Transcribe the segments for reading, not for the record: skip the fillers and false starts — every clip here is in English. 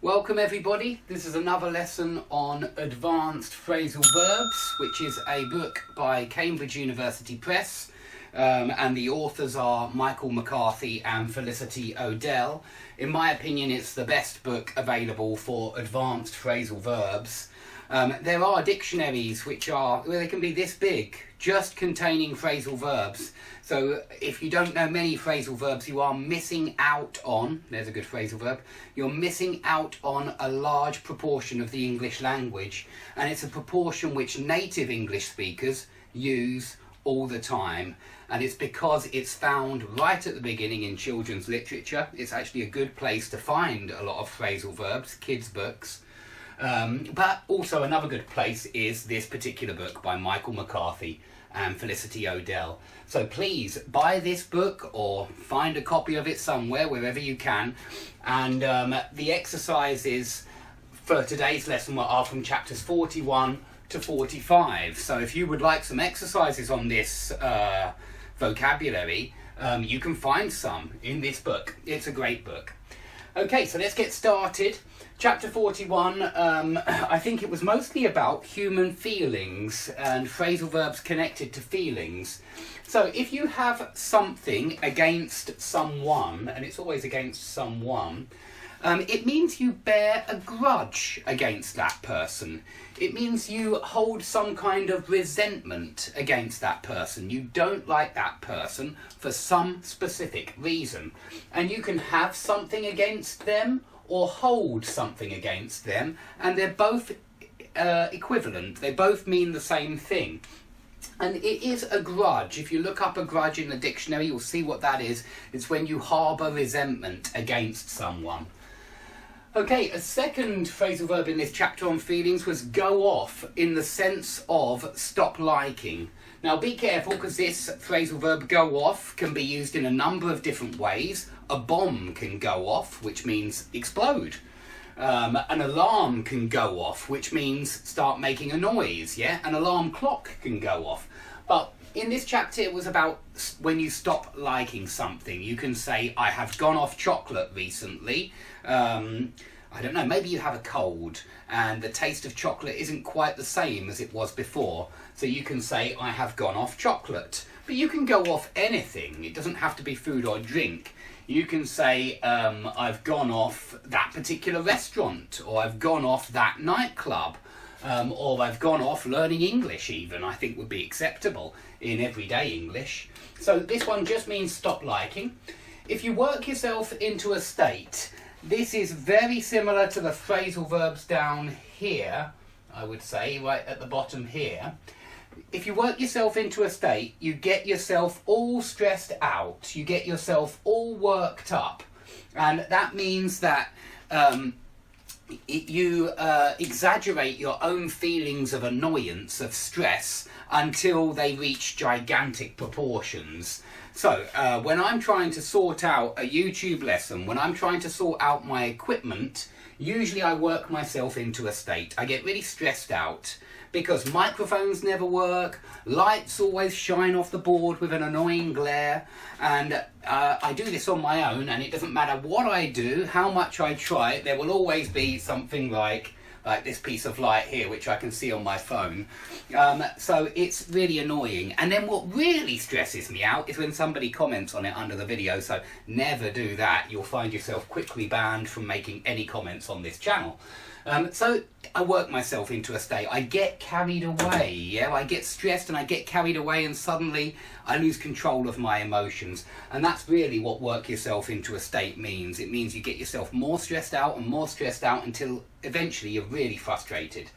Welcome everybody, this is another lesson on Advanced Phrasal Verbs, which is a book by Cambridge University Press, and the authors are Michael McCarthy and Felicity O'Dell. In my opinion, it's the best book available for advanced phrasal verbs. There are dictionaries which they can be this big, just containing phrasal verbs. So if you don't know many phrasal verbs, you are missing out on, there's a good phrasal verb, you're missing out on a large proportion of the English language. And it's a proportion which native English speakers use all the time. And it's because it's found right at the beginning in children's literature. It's actually a good place to find a lot of phrasal verbs, kids' books. But also another good place is this particular book by Michael McCarthy and Felicity O'Dell. So please buy this book or find a copy of it somewhere, wherever you can. And the exercises for today's lesson are from chapters 41 to 45. So if you would like some exercises on this vocabulary, you can find some in this book. It's a great book. Okay, so let's get started. Chapter 41, I think it was mostly about human feelings and phrasal verbs connected to feelings. So if you have something against someone, and it's always against someone, it means you bear a grudge against that person. It means you hold some kind of resentment against that person. You don't like that person for some specific reason. And you can have something against them or hold something against them, and they're both equivalent. They both mean the same thing. And it is a grudge. If you look up a grudge in the dictionary, you'll see what that is. It's when you harbour resentment against someone. Okay, a second phrasal verb in this chapter on feelings was go off, in the sense of stop liking. Now be careful, because this phrasal verb go off can be used in a number of different ways. A bomb can go off, which means explode. An alarm can go off, which means start making a noise, yeah? An alarm clock can go off. But in this chapter, it was about when you stop liking something. You can say, I have gone off chocolate recently. I don't know, maybe you have a cold and the taste of chocolate isn't quite the same as it was before. So you can say, I have gone off chocolate. But you can go off anything. It doesn't have to be food or drink. You can say, I've gone off that particular restaurant, or I've gone off that nightclub, or I've gone off learning English even, I think would be acceptable in everyday English. So this one just means stop liking. If you work yourself into a state, this is very similar to the phrasal verbs down here, I would say, right at the bottom here. If you work yourself into a state, you get yourself all stressed out, you get yourself all worked up, and that means that you exaggerate your own feelings of annoyance, of stress, until they reach gigantic proportions. So when I'm trying to sort out a YouTube lesson, when I'm trying to sort out my equipment, usually I work myself into a state. I get really stressed out because microphones never work, lights always shine off the board with an annoying glare, and I do this on my own, and it doesn't matter what I do, how much I try, there will always be something like this piece of light here, which I can see on my phone. So it's really annoying. And then what really stresses me out is when somebody comments on it under the video, so never do that. You'll find yourself quickly banned from making any comments on this channel. So I work myself into a state. I get carried away, yeah? I get stressed and I get carried away, and suddenly I lose control of my emotions. And that's really what work yourself into a state means. It means you get yourself more stressed out and more stressed out until eventually you're really frustrated.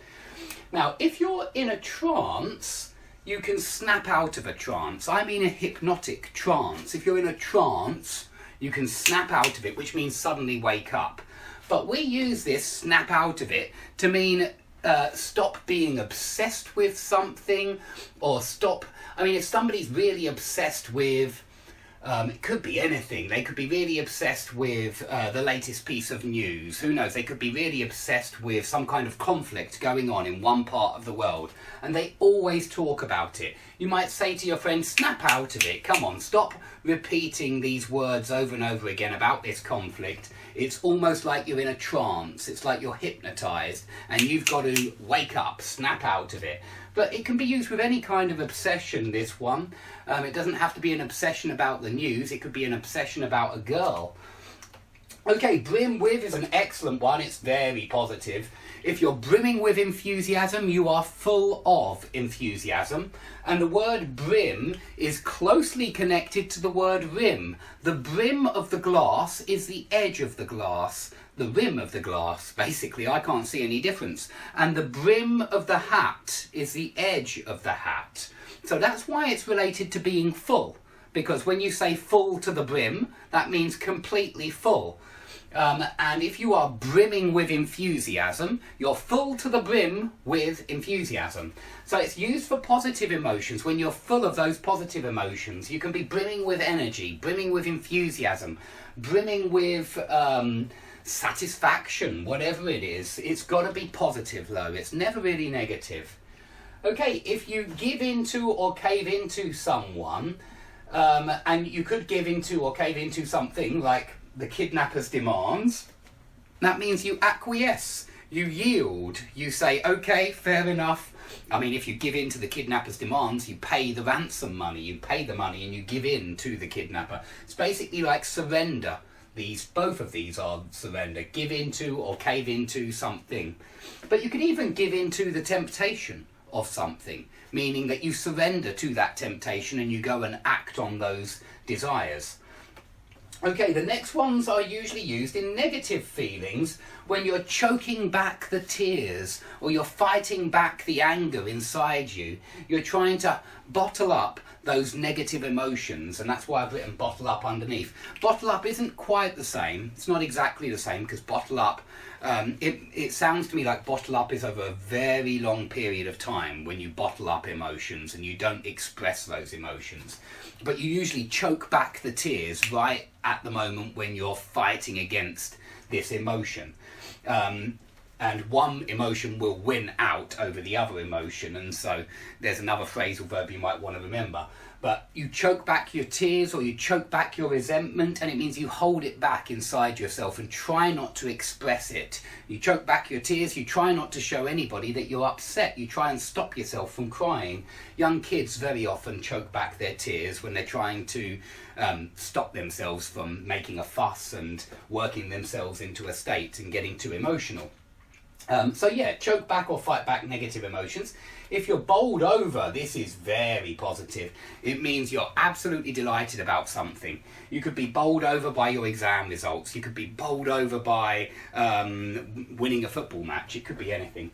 Now, if you're in a trance, you can snap out of a trance. I mean a hypnotic trance. If you're in a trance, you can snap out of it, which means suddenly wake up. But we use this snap out of it to mean stop being obsessed with something, or stop. I mean, if somebody's really obsessed with It could be anything. They could be really obsessed with the latest piece of news. Who knows? They could be really obsessed with some kind of conflict going on in one part of the world. And they always talk about it. You might say to your friend, snap out of it. Come on, stop repeating these words over and over again about this conflict. It's almost like you're in a trance. It's like you're hypnotized and you've got to wake up, snap out of it. But it can be used with any kind of obsession, this one. It doesn't have to be an obsession about the news. It could be an obsession about a girl. Okay, brim with is an excellent one. It's very positive. If you're brimming with enthusiasm, you are full of enthusiasm. And the word brim is closely connected to the word rim. The brim of the glass is the edge of the glass. The rim of the glass, basically, I can't see any difference. And the brim of the hat is the edge of the hat. So that's why it's related to being full. Because when you say full to the brim, that means completely full. And if you are brimming with enthusiasm, you're full to the brim with enthusiasm. So it's used for positive emotions. When you're full of those positive emotions, you can be brimming with energy, brimming with enthusiasm, brimming with satisfaction, whatever it is. It's got to be positive though. It's never really negative. Okay, if you give into or cave into someone, and you could give into or cave into something like the kidnapper's demands, that means you acquiesce, you yield, you say, okay, fair enough. I mean, if you give in to the kidnapper's demands, you pay the ransom money, you pay the money and you give in to the kidnapper. It's basically like surrender. Both of these are surrender, give into or cave into something. But you can even give into the temptation of something, meaning that you surrender to that temptation and you go and act on those desires. Okay, the next ones are usually used in negative feelings when you're choking back the tears or you're fighting back the anger inside you. You're trying to bottle up those negative emotions, and that's why I've written bottle up underneath. Bottle up isn't quite the same. It's not exactly the same because bottle up, it sounds to me like bottle up is over a very long period of time when you bottle up emotions and you don't express those emotions. But you usually choke back the tears right at the moment when you're fighting against this emotion. And one emotion will win out over the other emotion, and so there's another phrasal verb you might want to remember. But you choke back your tears or you choke back your resentment, and it means you hold it back inside yourself and try not to express it. You choke back your tears, you try not to show anybody that you're upset, you try and stop yourself from crying. Young kids very often choke back their tears when they're trying to stop themselves from making a fuss and working themselves into a state and getting too emotional. So yeah, choke back or fight back negative emotions. If you're bowled over, this is very positive. It means you're absolutely delighted about something. You could be bowled over by your exam results. You could be bowled over by winning a football match. It could be anything.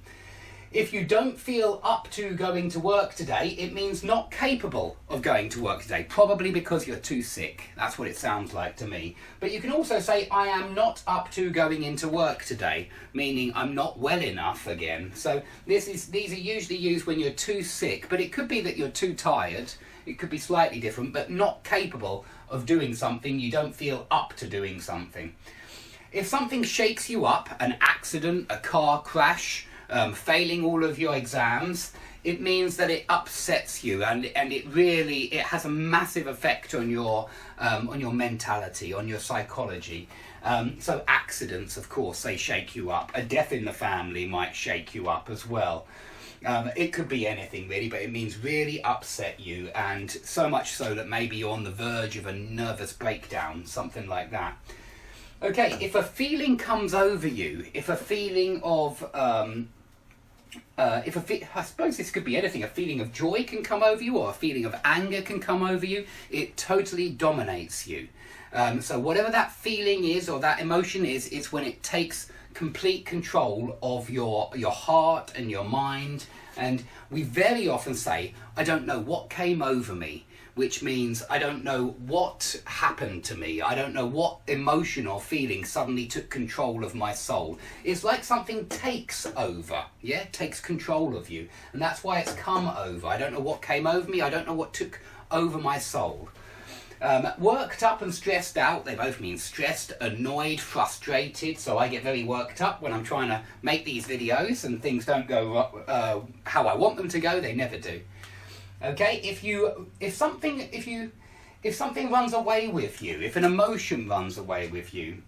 If you don't feel up to going to work today, it means not capable of going to work today, probably because you're too sick. That's what it sounds like to me. But you can also say, I am not up to going into work today, meaning I'm not well enough again. So these are usually used when you're too sick, but it could be that you're too tired. It could be slightly different, but not capable of doing something. You don't feel up to doing something. If something shakes you up, an accident, a car crash, failing all of your exams, it means that it upsets you and it has a massive effect on your mentality, on your psychology. So accidents, of course, they shake you up. A death in the family might shake you up as well. It could be anything really, but it means really upset you, and so much so that maybe you're on the verge of a nervous breakdown, something like that. Okay, if a feeling comes over you, if a feeling of I suppose this could be anything. A feeling of joy can come over you, or a feeling of anger can come over you. It totally dominates you. So whatever that feeling is or that emotion is, it's when it takes complete control of your heart and your mind. And we very often say, I don't know what came over me, which means I don't know what happened to me. I don't know what emotion or feeling suddenly took control of my soul. It's like something takes over, yeah? Takes control of you. And that's why it's come over. I don't know what came over me. I don't know what took over my soul. Worked up and stressed out, they both mean stressed, annoyed, frustrated, so I get very worked up when I'm trying to make these videos and things don't go how I want them to go. They never do. Okay, if something runs away with you, if an emotion runs away with you,